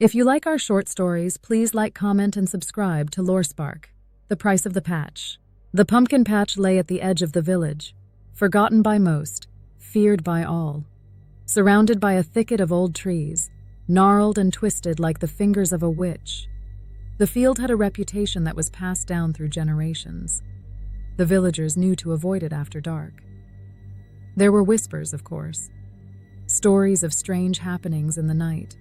If you like our short stories, please like, comment, and subscribe to Lore Spark. The Price of the Patch. The pumpkin patch lay at the edge of the village, forgotten by most, feared by all. Surrounded by a thicket of old trees, gnarled and twisted like the fingers of a witch. The field had a reputation that was passed down through generations. The villagers knew to avoid it after dark. There were whispers, of course. Stories of strange happenings in the night.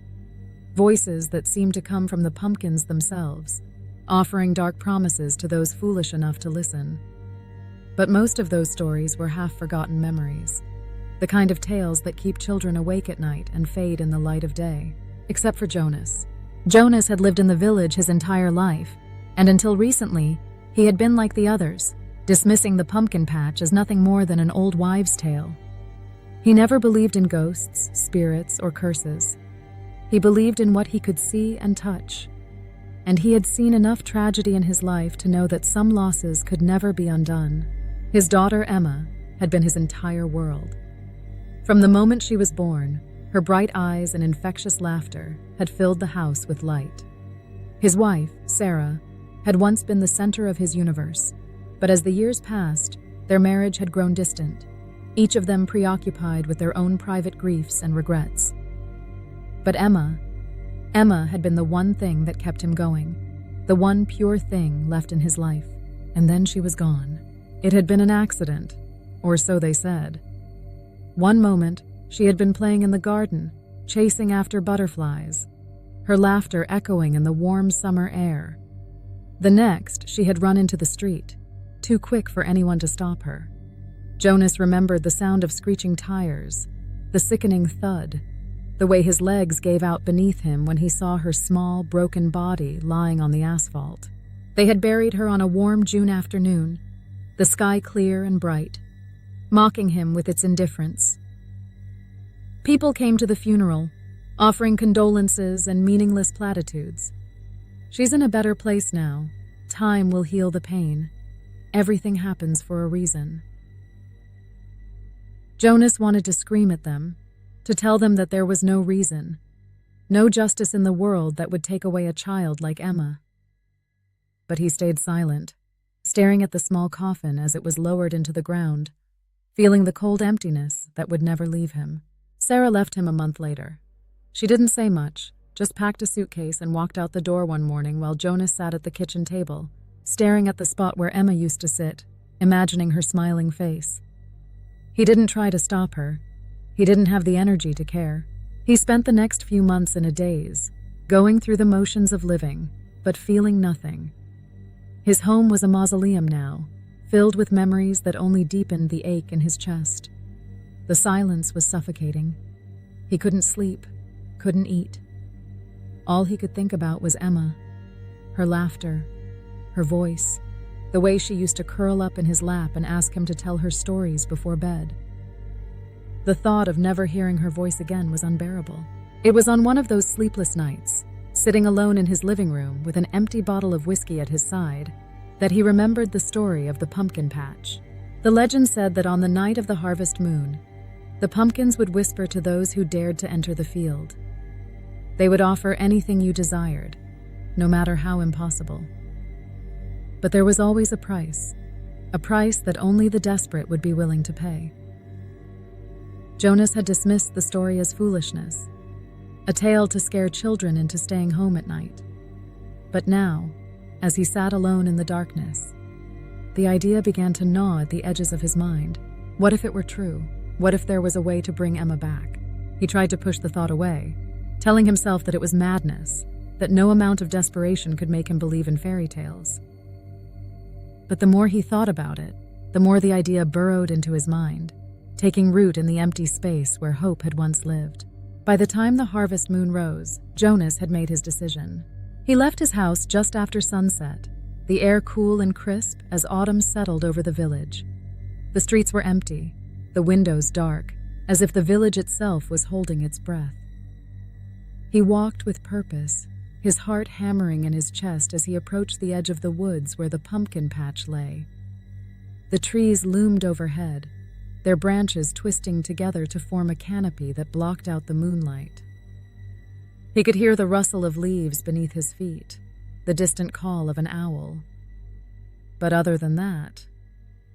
Voices that seemed to come from the pumpkins themselves, offering dark promises to those foolish enough to listen. But most of those stories were half-forgotten memories, the kind of tales that keep children awake at night and fade in the light of day, except for Jonas. Jonas had lived in the village his entire life, and until recently, he had been like the others, dismissing the pumpkin patch as nothing more than an old wives' tale. He never believed in ghosts, spirits, or curses. He believed in what he could see and touch, and he had seen enough tragedy in his life to know that some losses could never be undone. His daughter, Emma, had been his entire world. From the moment she was born, her bright eyes and infectious laughter had filled the house with light. His wife, Sarah, had once been the center of his universe, but as the years passed, their marriage had grown distant, each of them preoccupied with their own private griefs and regrets. But Emma had been the one thing that kept him going, the one pure thing left in his life, and then she was gone. It had been an accident, or so they said. One moment, she had been playing in the garden, chasing after butterflies, her laughter echoing in the warm summer air. The next, she had run into the street, too quick for anyone to stop her. Jonas remembered the sound of screeching tires, the sickening thud, the way his legs gave out beneath him when he saw her small, broken body lying on the asphalt. They had buried her on a warm June afternoon, the sky clear and bright, mocking him with its indifference. People came to the funeral, offering condolences and meaningless platitudes. She's in a better place now. Time will heal the pain. Everything happens for a reason. Jonas wanted to scream at them, to tell them that there was no reason, no justice in the world that would take away a child like Emma. But he stayed silent, staring at the small coffin as it was lowered into the ground, feeling the cold emptiness that would never leave him. Sarah left him a month later. She didn't say much, just packed a suitcase and walked out the door one morning while Jonas sat at the kitchen table, staring at the spot where Emma used to sit, imagining her smiling face. He didn't try to stop her. He didn't have the energy to care. He spent the next few months in a daze, going through the motions of living, but feeling nothing. His home was a mausoleum now, filled with memories that only deepened the ache in his chest. The silence was suffocating. He couldn't sleep, couldn't eat. All he could think about was Emma, her laughter, her voice, the way she used to curl up in his lap and ask him to tell her stories before bed. The thought of never hearing her voice again was unbearable. It was on one of those sleepless nights, sitting alone in his living room with an empty bottle of whiskey at his side, that he remembered the story of the pumpkin patch. The legend said that on the night of the harvest moon, the pumpkins would whisper to those who dared to enter the field. They would offer anything you desired, no matter how impossible. But there was always a price that only the desperate would be willing to pay. Jonas had dismissed the story as foolishness, a tale to scare children into staying home at night. But now, as he sat alone in the darkness, the idea began to gnaw at the edges of his mind. What if it were true? What if there was a way to bring Emma back? He tried to push the thought away, telling himself that it was madness, that no amount of desperation could make him believe in fairy tales. But the more he thought about it, the more the idea burrowed into his mind, taking root in the empty space where hope had once lived. By the time the harvest moon rose, Jonas had made his decision. He left his house just after sunset, the air cool and crisp as autumn settled over the village. The streets were empty, the windows dark, as if the village itself was holding its breath. He walked with purpose, his heart hammering in his chest as he approached the edge of the woods where the pumpkin patch lay. The trees loomed overhead, their branches twisting together to form a canopy that blocked out the moonlight. He could hear the rustle of leaves beneath his feet, the distant call of an owl. But other than that,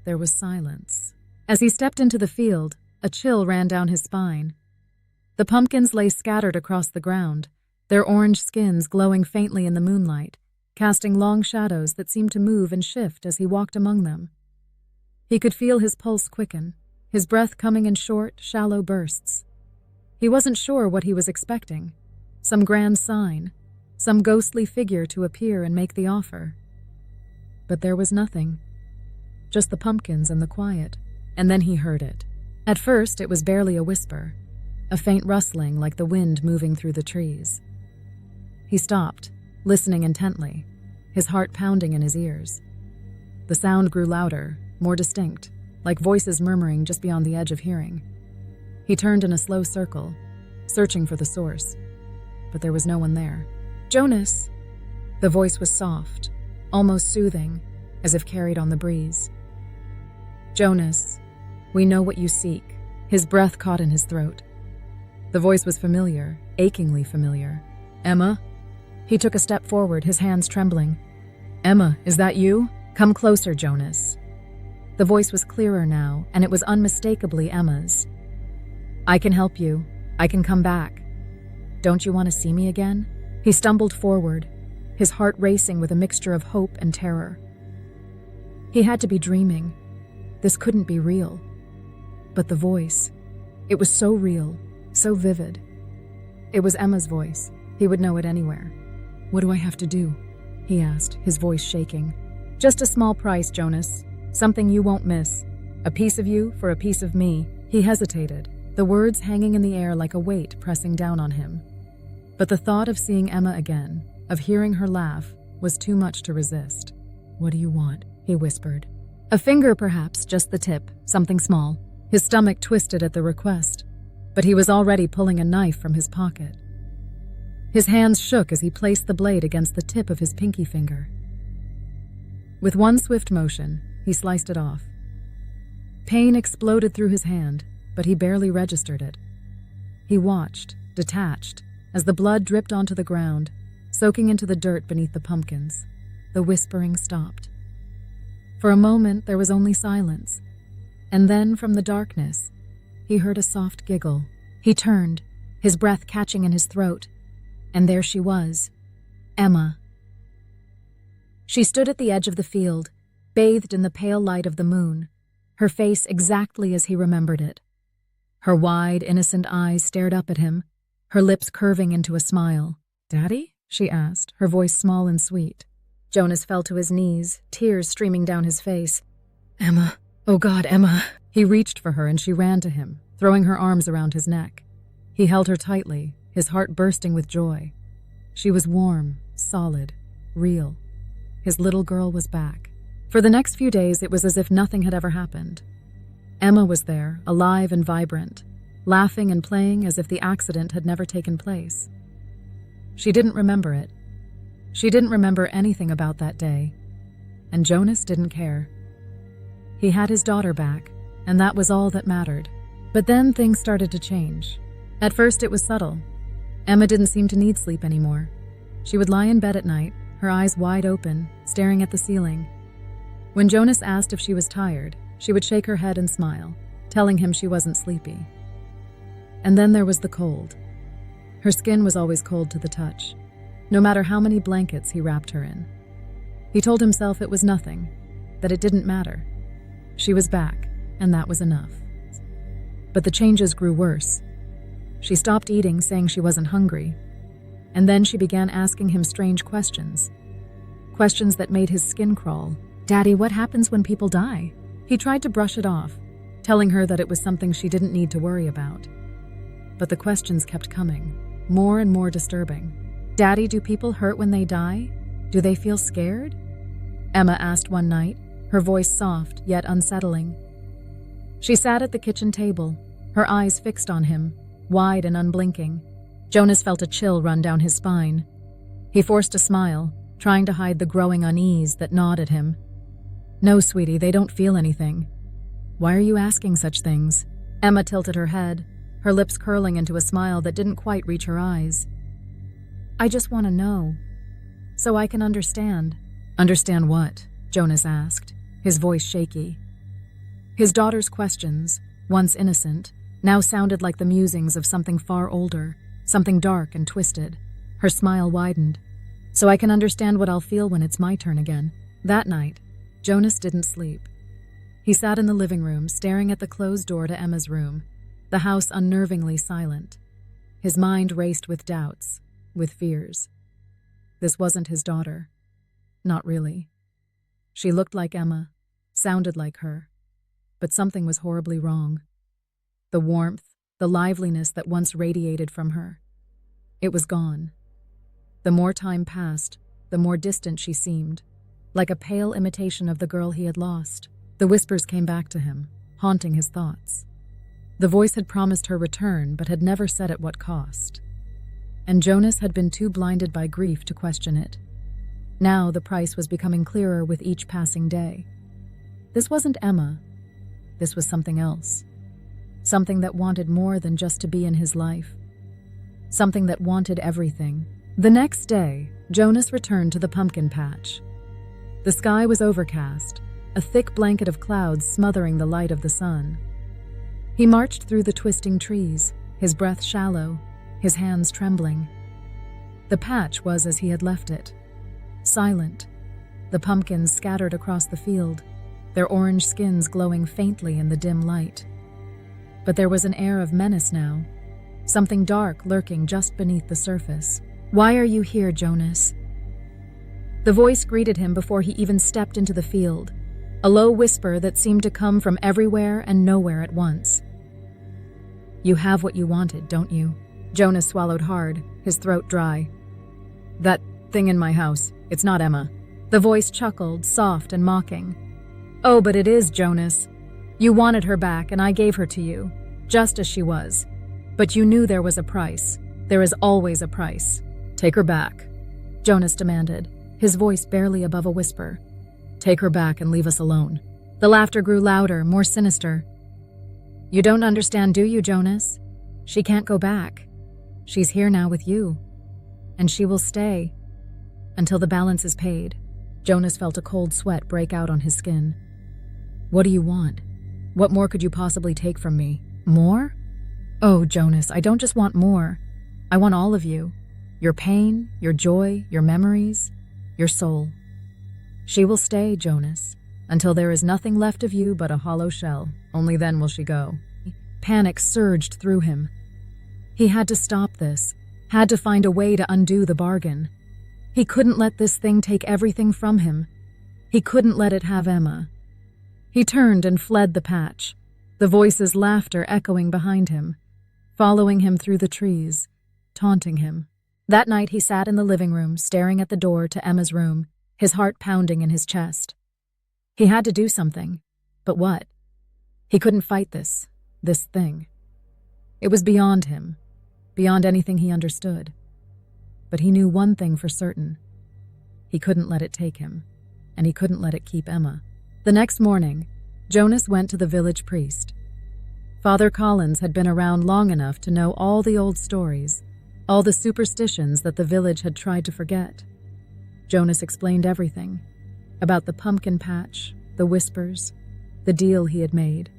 there was silence. As he stepped into the field, a chill ran down his spine. The pumpkins lay scattered across the ground, their orange skins glowing faintly in the moonlight, casting long shadows that seemed to move and shift as he walked among them. He could feel his pulse quicken, his breath coming in short, shallow bursts. He wasn't sure what he was expecting. Some grand sign, some ghostly figure to appear and make the offer. But there was nothing. Just the pumpkins and the quiet. And then he heard it. At first, it was barely a whisper, a faint rustling like the wind moving through the trees. He stopped, listening intently, his heart pounding in his ears. The sound grew louder, more distinct, like voices murmuring just beyond the edge of hearing. He turned in a slow circle, searching for the source, but there was no one there. "Jonas!" The voice was soft, almost soothing, as if carried on the breeze. "Jonas, we know what you seek." His breath caught in his throat. The voice was familiar, achingly familiar. "Emma?" He took a step forward, his hands trembling. "Emma, is that you? Come closer, Jonas." The voice was clearer now, and it was unmistakably Emma's. "I can help you. I can come back. Don't you want to see me again?" He stumbled forward, his heart racing with a mixture of hope and terror. He had to be dreaming. This couldn't be real. But the voice, it was so real, so vivid. It was Emma's voice. He would know it anywhere. "What do I have to do?" he asked, his voice shaking. "Just a small price, Jonas. Something you won't miss. A piece of you for a piece of me." He hesitated, the words hanging in the air like a weight pressing down on him. But the thought of seeing Emma again, of hearing her laugh, was too much to resist. "What do you want?" he whispered. "A finger, perhaps, just the tip, something small." His stomach twisted at the request, but he was already pulling a knife from his pocket. His hands shook as he placed the blade against the tip of his pinky finger. With one swift motion, he sliced it off. Pain exploded through his hand, but he barely registered it. He watched, detached, as the blood dripped onto the ground, soaking into the dirt beneath the pumpkins. The whispering stopped. For a moment, there was only silence. And then, from the darkness, he heard a soft giggle. He turned, his breath catching in his throat. And there she was, Emma. She stood at the edge of the field, bathed in the pale light of the moon, her face exactly as he remembered it. Her wide, innocent eyes stared up at him, her lips curving into a smile. "Daddy?" she asked, her voice small and sweet. Jonas fell to his knees, tears streaming down his face. "Emma. Oh God, Emma." He reached for her and she ran to him, throwing her arms around his neck. He held her tightly, his heart bursting with joy. She was warm, solid, real. His little girl was back. For the next few days, it was as if nothing had ever happened. Emma was there, alive and vibrant, laughing and playing as if the accident had never taken place. She didn't remember it. She didn't remember anything about that day. And Jonas didn't care. He had his daughter back, and that was all that mattered. But then things started to change. At first it was subtle. Emma didn't seem to need sleep anymore. She would lie in bed at night, her eyes wide open, staring at the ceiling. When Jonas asked if she was tired, she would shake her head and smile, telling him she wasn't sleepy. And then there was the cold. Her skin was always cold to the touch, no matter how many blankets he wrapped her in. He told himself it was nothing, that it didn't matter. She was back, and that was enough. But the changes grew worse. She stopped eating, saying she wasn't hungry. And then she began asking him strange questions. Questions that made his skin crawl. "Daddy, what happens when people die?" He tried to brush it off, telling her that it was something she didn't need to worry about. But the questions kept coming, more and more disturbing. "Daddy, do people hurt when they die? Do they feel scared?" Emma asked one night, her voice soft yet unsettling. She sat at the kitchen table, her eyes fixed on him, wide and unblinking. Jonas felt a chill run down his spine. He forced a smile, trying to hide the growing unease that gnawed at him. "No, sweetie, they don't feel anything." "Why are you asking such things?" Emma tilted her head, her lips curling into a smile that didn't quite reach her eyes. I just want to know, so I can understand." "Understand what?" Jonas asked, his voice shaky. His daughter's questions, once innocent, now sounded like the musings of something far older, something dark and twisted. Her smile widened. "So I can understand what I'll feel when it's my turn again." That night, Jonas didn't sleep. He sat in the living room, staring at the closed door to Emma's room, the house unnervingly silent. His mind raced with doubts, with fears. This wasn't his daughter. Not really. She looked like Emma, sounded like her, but something was horribly wrong. The warmth, the liveliness that once radiated from her. It was gone. The more time passed, the more distant she seemed, like a pale imitation of the girl he had lost. The whispers came back to him, haunting his thoughts. The voice had promised her return, but had never said at what cost. And Jonas had been too blinded by grief to question it. Now the price was becoming clearer with each passing day. This wasn't Emma. This was something else. Something that wanted more than just to be in his life. Something that wanted everything. The next day, Jonas returned to the pumpkin patch. The sky was overcast, a thick blanket of clouds smothering the light of the sun. He marched through the twisting trees, his breath shallow, his hands trembling. The patch was as he had left it. Silent, the pumpkins scattered across the field, their orange skins glowing faintly in the dim light. But there was an air of menace now, something dark lurking just beneath the surface. "Why are you here, Jonas?" The voice greeted him before he even stepped into the field, a low whisper that seemed to come from everywhere and nowhere at once. "You have what you wanted, don't you?" Jonas swallowed hard, his throat dry. "That thing in my house, it's not Emma." The voice chuckled, soft and mocking. "Oh, but it is, Jonas. You wanted her back, and I gave her to you, just as she was. But you knew there was a price. There is always a price." "Take her back," Jonas demanded, his voice barely above a whisper. "Take her back and leave us alone." The laughter grew louder, more sinister. "You don't understand, do you, Jonas? She can't go back. She's here now with you. And she will stay. Until the balance is paid." Jonas felt a cold sweat break out on his skin. "What do you want? What more could you possibly take from me?" "More? Oh, Jonas, I don't just want more. I want all of you. Your pain, your joy, your memories, your soul. She will stay, Jonas, until there is nothing left of you but a hollow shell. Only then will she go." Panic surged through him. He had to stop this, had to find a way to undo the bargain. He couldn't let this thing take everything from him. He couldn't let it have Emma. He turned and fled the patch, the voices' laughter echoing behind him, following him through the trees, taunting him. That night he sat in the living room, staring at the door to Emma's room, his heart pounding in his chest. He had to do something, but what? He couldn't fight this thing. It was beyond him, beyond anything he understood. But he knew one thing for certain. He couldn't let it take him, and he couldn't let it keep Emma. The next morning, Jonas went to the village priest. Father Collins had been around long enough to know all the old stories, all the superstitions that the village had tried to forget. Jonas explained everything, about the pumpkin patch, the whispers, the deal he had made.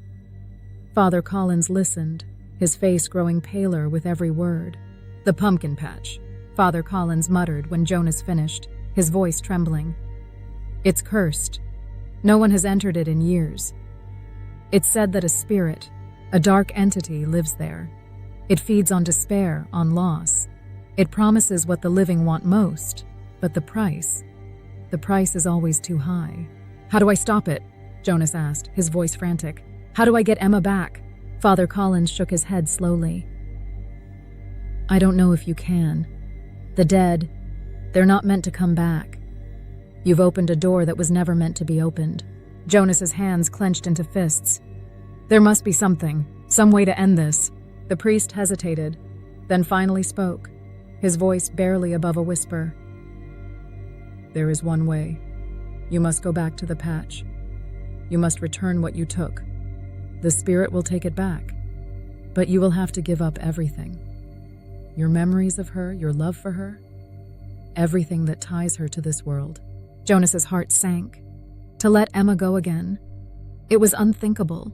Father Collins listened, his face growing paler with every word. "The pumpkin patch," Father Collins muttered when Jonas finished, his voice trembling. "It's cursed. No one has entered it in years. It's said that a spirit, a dark entity, lives there. It feeds on despair, on loss. It promises what the living want most, but the price is always too high." "How do I stop it?" Jonas asked, his voice frantic. "How do I get Emma back?" Father Collins shook his head slowly. "I don't know if you can. The dead, they're not meant to come back. You've opened a door that was never meant to be opened." Jonas's hands clenched into fists. "There must be something, some way to end this." The priest hesitated, then finally spoke, his voice barely above a whisper. "There is one way. You must go back to the patch. You must return what you took. The spirit will take it back, but you will have to give up everything. Your memories of her, your love for her, everything that ties her to this world. Jonas's heart sank. To let Emma go again, it was unthinkable.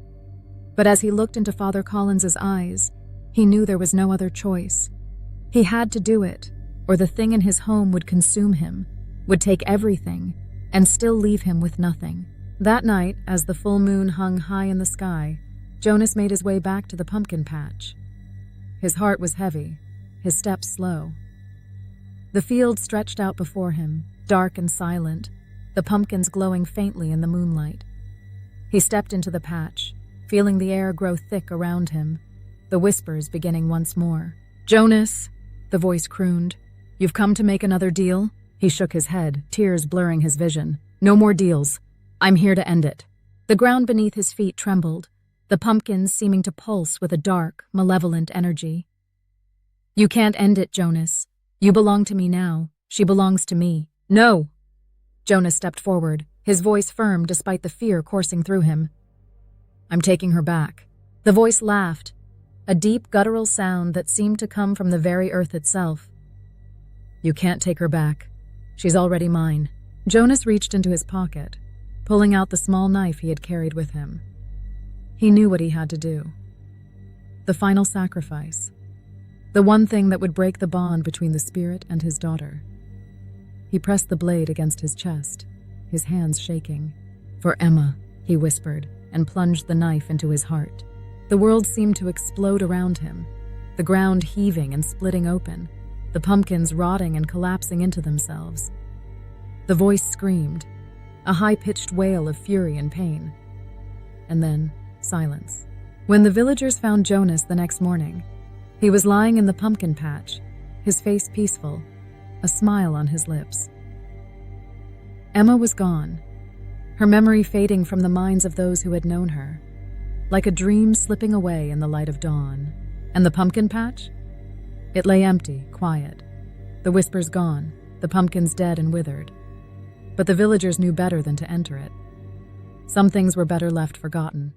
But as he looked into Father Collins's eyes, he knew there was no other choice. He had to do it, or the thing in his home would consume him, would take everything, and still leave him with nothing. That night, as the full moon hung high in the sky, Jonas made his way back to the pumpkin patch. His heart was heavy, his steps slow. The field stretched out before him, dark and silent, the pumpkins glowing faintly in the moonlight. He stepped into the patch, feeling the air grow thick around him, the whispers beginning once more. "Jonas," the voice crooned, "you've come to make another deal?" He shook his head, tears blurring his vision. "No more deals. I'm here to end it." The ground beneath his feet trembled, the pumpkins seeming to pulse with a dark, malevolent energy. "You can't end it, Jonas. You belong to me now. She belongs to me." "No!" Jonas stepped forward, his voice firm despite the fear coursing through him. "I'm taking her back." The voice laughed, a deep guttural sound that seemed to come from the very earth itself. "You can't take her back. She's already mine." Jonas reached into his pocket, pulling out the small knife he had carried with him. He knew what he had to do. The final sacrifice. The one thing that would break the bond between the spirit and his daughter. He pressed the blade against his chest, his hands shaking. "For Emma," he whispered, and plunged the knife into his heart. The world seemed to explode around him, the ground heaving and splitting open, the pumpkins rotting and collapsing into themselves. The voice screamed, a high-pitched wail of fury and pain. And then, silence. When the villagers found Jonas the next morning, he was lying in the pumpkin patch, his face peaceful, a smile on his lips. Emma was gone, her memory fading from the minds of those who had known her, like a dream slipping away in the light of dawn. And the pumpkin patch? It lay empty, quiet, the whispers gone, the pumpkins dead and withered. But the villagers knew better than to enter it. Some things were better left forgotten.